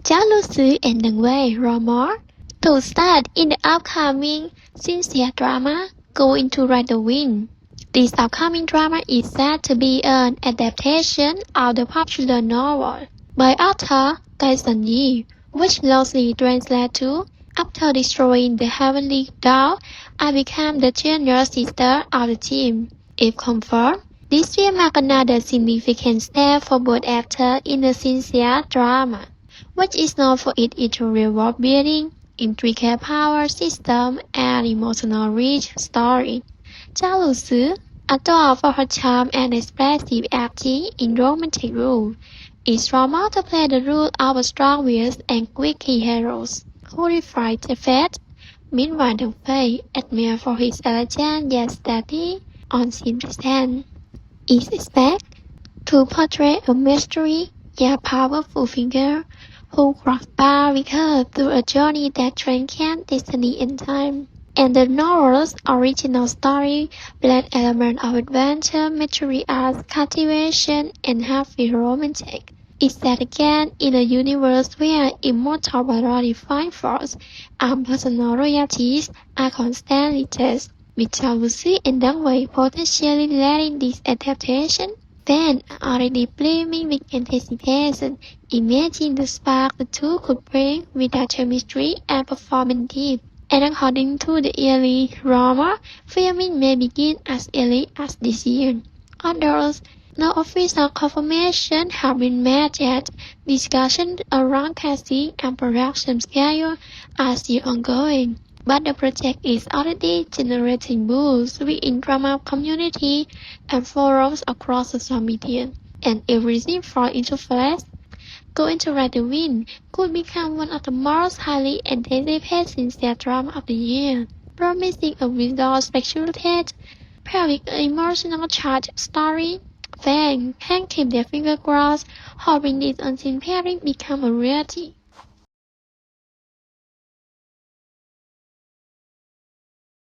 Cháu Lucy and the Way Romar to start in the upcoming sincere drama Going to Ride the Wind. This upcoming drama is said to be an adaptation of the popular novel by author Tyson Yee, which loosely translates to After destroying the heavenly doll, I became the junior sister of the team. If confirmed, this will mark another significant step for both actors in the sincere drama, which is known for its interior world building, intricate power system, and emotional rich story. Zhao Lusi, adored for her charm and expressive acting in romantic roles, is normal to play the role of a strong-willed and quirky hero who defies the fate. Meanwhile, Deng Fei, admired for his elegant yet steady on-scene presence, is expected to portray a mystery yet powerful figure who crosses paths with her through a journey that transcends destiny and time. And the novel's original story blends elements of adventure, mystery arts, cultivation, and heartfelt romantic. It's set again in a universe where immortal but defined force and personal royalties are constantly tested. With Zhao Lusi and Deng Wei potentially leading this adaptation, fans are already blooming with anticipation. Imagine the spark the two could bring with their chemistry and performance depth. And according to the yearly rumor, filming may begin as early as this year. Although no official confirmation have been made yet, discussions around casting and production schedule are still ongoing. But the project is already generating buzz within drama community and forums across social media. And everything falls into place. Going to Ride the Wind could become one of the most highly anticipated sincere drama of the year, promising a visual spectacular, paired with an emotional charged story. Fans can keep their fingers crossed, hoping this unseen pairing become a reality.